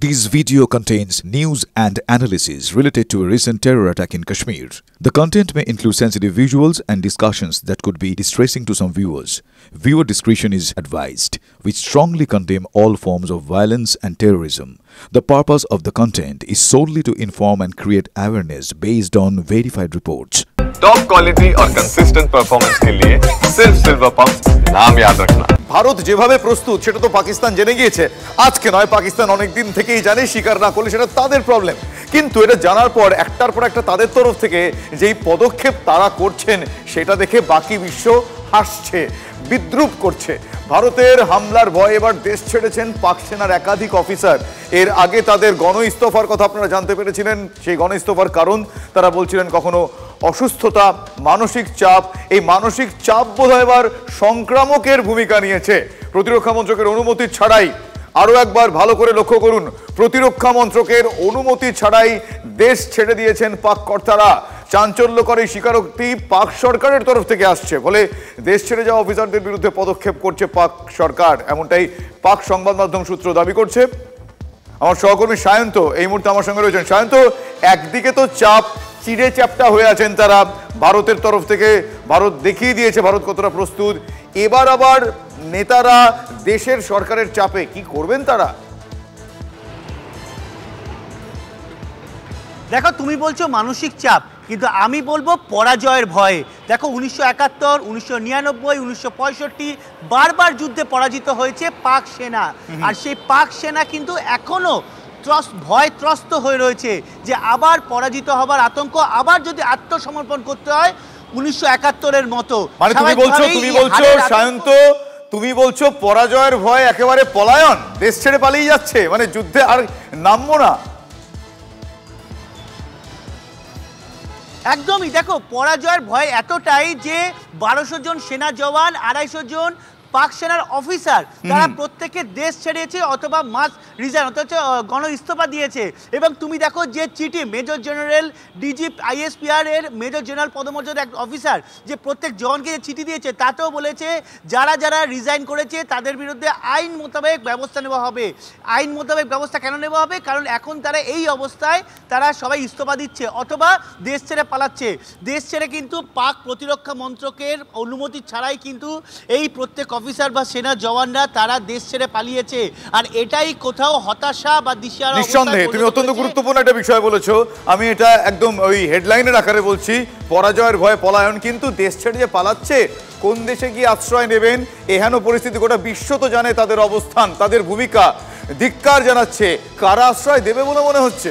This video contains news and analysis related to a recent terror attack in Kashmir. The content may include sensitive visuals and discussions that could be distressing to some viewers. Viewer discretion is advised. We strongly condemn all forms of violence and terrorism. The purpose of the content is solely to inform and create awareness based on verified reports. Top quality और consistent performance के लिए सिर्फ silver pump नाम याद रखना। ভারত যেভাবে প্রস্তুত সেটা তো পাকিস্তান জেনে গিয়েছে। আজকে নয়, পাকিস্তান অনেক দিন থেকেই জানে, স্বীকার না করলে সেটা তাদের প্রবলেম। কিন্তু এটা জানার পর একটার পর একটা তাদের তরফ থেকে যেই পদক্ষেপ তারা করছেন সেটা দেখে বাকি বিশ্ব হাসছে, বিদ্রুপ করছে। ভারতের হামলার ভয়ে এবার দেশ ছেড়েছেন পাক সেনার একাধিক অফিসার। এর আগে তাদের গণ ইস্তফার কথা আপনারা জানতে পেরেছিলেন। সেই গণ ইস্তফার কারণ তারা বলছিলেন কখনো অসুস্থতা, মানসিক চাপ। এই মানসিক চাপ বোধহয় এবার সংক্রামকের ভূমিকা নিয়েছে। প্রতিরক্ষা মন্ত্রকের অনুমতি ছাড়াই, আরও একবার ভালো করে লক্ষ্য করুন, প্রতিরক্ষা মন্ত্রকের অনুমতি ছাড়াই দেশ ছেড়ে দিয়েছেন পাক কর্তারা। চাঞ্চল্যকর এই স্বীকারোক্তি পাক সরকারের তরফ থেকে আসছে। ফলে দেশ ছেড়ে যাওয়া অফিসারদের বিরুদ্ধে পদক্ষেপ করছে পাক সরকার, এমনটাই পাক সংবাদ মাধ্যম সূত্র দাবি করছে। আমার সহকর্মী সায়ন্ত এই মুহূর্তে আমার সঙ্গে রয়েছেন। সায়ন্ত, একদিকে তো চাপ, চিড়ে চ্যাপটা হয়ে আছেন তারা ভারতের তরফ থেকে। ভারত দেখিয়ে দিয়েছে ভারত কতটা প্রস্তুত। এবার আবার নেতারা দেশের সরকারের চাপে কি করবেন তারা? দেখো, তুমি বলছো মানসিক চাপ, কিন্তু আমি বলবো পরাজয়ের ভয়ে। দেখো, 1971, 1999, 1965 বারবার যুদ্ধে পরাজিত হয়েছে পাক সেনা। আর সেই পাক সেনা কিন্তু এখনো ভয় ত্রস্ত হয়ে রয়েছে যে আবার পরাজিত হবার আতঙ্ক, আবার যদি আত্মসমর্পণ করতে হয় 1971-এর মতো। মানে তুমি বলছো সায়ন্ত, তুমি বলছো পরাজয়ের ভয় একেবারে পলায়ন, দেশ ছেড়ে পালিয়ে যাচ্ছে, মানে যুদ্ধে আর নামবো না। একদমই। দেখো, পরাজয়ের ভয় এতটাই যে 1200 জন সেনা জওয়ান, 250 জন পাক সেনার অফিসার তারা প্রত্যেকে দেশ ছেড়েছে অথবা মাস রিজাইন অথচ গণ ইস্তফা দিয়েছে। এবং তুমি দেখো যে চিঠি মেজর জেনারেল ডিজি আইএসপিআর এর মেজর জেনারেল পদমর্যাদার এক অফিসার যে প্রত্যেক জওয়ানকে যে চিঠি দিয়েছে তাতেও বলেছে যারা যারা রিজাইন করেছে তাদের বিরুদ্ধে আইন মোতাবেক ব্যবস্থা নেওয়া হবে। আইন মোতাবেক ব্যবস্থা কেন নেওয়া হবে? কারণ এখন তারা এই অবস্থায় তারা সবাই ইস্তফা দিচ্ছে অথবা দেশ ছেড়ে পালাচ্ছে। দেশ ছেড়ে কিন্তু পাক প্রতিরক্ষা মন্ত্রকের অনুমতি ছাড়াই কিন্তু এই প্রত্যেক অফিসার বা সেনা জওয়ানরা তারা দেশ ছেড়ে পালিয়েছে। আর এটাই কোথাও হতাশা বা দিশাহারা। নিঃসন্দেহে তুমি অত্যন্ত গুরুত্বপূর্ণ একটা বিষয় বলেছো। আমি এটা একদম ওই হেডলাইনের আকারে বলছি, পরাজয়ের ভয় পলায়ন। কিন্তু দেশ ছেড়ে যে পালাচ্ছে, কোন দেশে গিয়ে আশ্রয় নেবেন এহেন পরিস্থিতি গোটা বিশ্ব তো জানে তাদের অবস্থান, তাদের ভূমিকা। ধিক্কার জানাচ্ছে। কারা আশ্রয় দেবে বলে মনে হচ্ছে?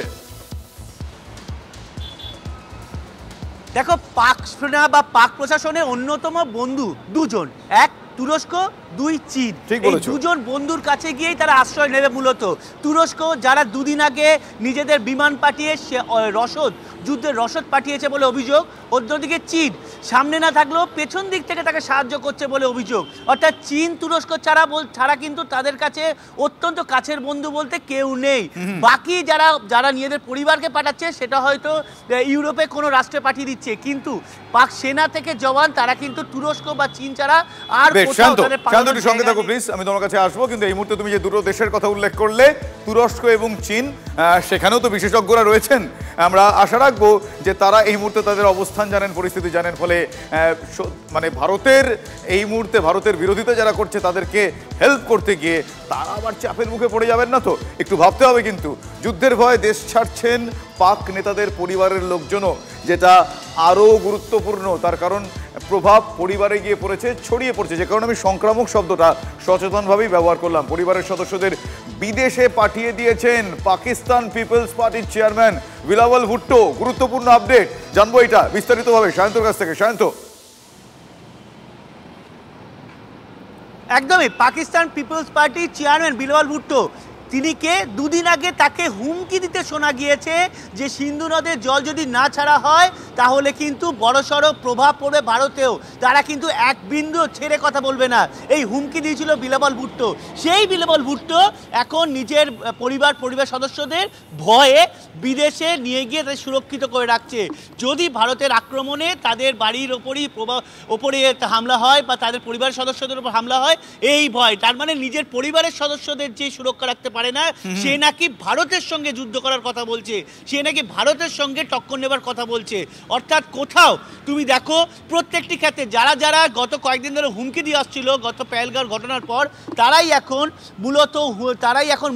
দেখো, পাক সেনা বা পাক প্রশাসনের অন্যতম বন্ধু দুজন, এক তুরস্ক, দুই চীন। এই দুজন বন্ধুর কাছে গিয়েই তারা আশ্রয় নেবে মূলত। তুরস্ক যারা দুদিন আগে নিজেদের বিমান পাঠিয়ে রসদ, যুদ্ধের রসদ পাঠিয়েছে বলে অভিযোগ। অন্যদিকে চীন সামনে না থাকলেও পেছন দিক থেকে তাকে সাহায্য করছে বলে অভিযোগ। অর্থাৎ চীন তুরস্ক ছাড়া কিন্তু তাদের কাছে অত্যন্ত কাছের বন্ধু বলতে কেউ নেই। বাকি যারা নিজেদের পরিবারকে পাঠাচ্ছে সেটা হয়তো ইউরোপে কোনো রাষ্ট্রে পাঠিয়ে দিচ্ছে, কিন্তু পাক সেনা থেকে জওয়ান তারা কিন্তু তুরস্ক বা চীন ছাড়া আর সঙ্গে থাকো প্লিজ, আমি তোমার কাছে আসবো। কিন্তু এই মুহূর্তে তুমি যে দুটো দেশের কথা উল্লেখ করলে, তুরস্ক এবং চীন, সেখানেও তো বিশেষজ্ঞরা রয়েছেন। আমরা আশা রাখবো যে তারা এই মুহূর্তে তাদের অবস্থান জানেন, পরিস্থিতি জানেন। ফলে মানে ভারতের এই মুহূর্তে ভারতের বিরোধিতা যারা করছে তাদেরকে হেল্প করতে গিয়ে তারা আবার চাপের মুখে পড়ে যাবেন না তো? একটু ভাবতে হবে। কিন্তু যুদ্ধের ভয়ে দেশ ছাড়ছেন পাক নেতাদের পরিবারের লোকজনও, যেটা আরও গুরুত্বপূর্ণ। তার কারণ প্রভাব পরিবারে গিয়ে পড়েছে, ছড়িয়ে পড়ছে। যে কারণে আমি সংক্রামক শব্দটা সচেতনভাবেই ব্যবহার করলাম। পরিবারের সদস্যদের বিদেশে পাঠিয়ে দিয়েছেন পাকিস্তান পিপলস পার্টির চেয়ারম্যান বিলাওয়াল ভুট্টো। গুরুত্বপূর্ণ আপডেট, জানবো এটা বিস্তারিতভাবে সায়ন্তর কাছ থেকে। সায়ন্ত। একদমই। পাকিস্তান পিপলস পার্টির চেয়ারম্যান বিলাওয়াল ভুট্টো তিনি কে? দুদিন আগে তাকে হুমকি দিতে শোনা গিয়েছে যে সিন্ধু নদের জল যদি না ছাড়া হয় তাহলে কিন্তু বড়সড় প্রভাব পড়বে ভারতেও, তারা কিন্তু এক বিন্দু ছেড়ে কথা বলবে না। এই হুমকি দিয়েছিল বিলাওয়াল ভুট্টো। সেই বিলাওয়াল ভুট্টো এখন নিজের পরিবার সদস্যদের ভয়ে বিদেশে নিয়ে গিয়ে তাদের সুরক্ষিত করে রাখছে। যদি ভারতের আক্রমণে তাদের বাড়ির ওপরে হামলা হয় বা তাদের পরিবার সদস্যদের উপর হামলা হয়, এই ভয়, তার মানে নিজের পরিবারের সদস্যদের যে সুরক্ষা রাখতে পারে পারে না, সে নাকি ভারতের সঙ্গে যুদ্ধ করার কথা বলছে, সে নাকি ভারতের সঙ্গে টক্কর নেবার কথা বলছে। অর্থাৎ কোথাও তুমি দেখো প্রত্যেকটি ক্ষেত্রে যারা যারা গত কয়েকদিন ধরে হুমকি দিয়ে আসছিল গত পেহেলগাঁও ঘটনার পর, তারাই এখন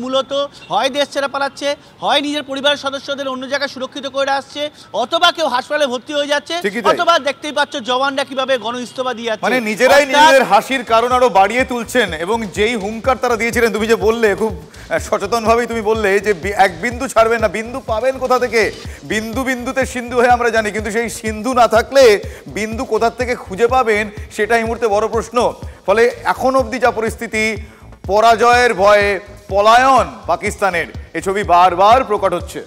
মূলত হয় দেশ ছেড়ে পালাচ্ছে, হয় নিজের পরিবারের সদস্যদের অন্য জায়গায় সুরক্ষিত করে আসছে, অথবা কেউ হাসপাতালে ভর্তি হয়ে যাচ্ছে, অথবা দেখতেই পাচ্ছ জওয়ানরা কিভাবে গণ ইস্তফা দিয়ে যাচ্ছে। মানে নিজেরাই নিজেদের হাসির কারণ আরো বাড়িয়ে তুলছেন। এবং যেই হুঙ্কার তারা দিয়েছিলেন, তুমি যে বললে খুব সচেতনভাবেই তুমি বললে যে এক বিন্দু ছাড়বেন না, বিন্দু পাবেন কোথা থেকে? বিন্দু বিন্দুতে সিন্ধু হয়ে আমরা জানি, কিন্তু সেই সিন্ধু না থাকলে বিন্দু কোথা থেকে খুঁজে পাবেন সেটা এই মুহূর্তে বড় প্রশ্ন। ফলে এখন অবধি যা পরিস্থিতি, পরাজয়ের ভয়ে পলায়ন পাকিস্তানের, এ ছবি বারবার প্রকট হচ্ছে।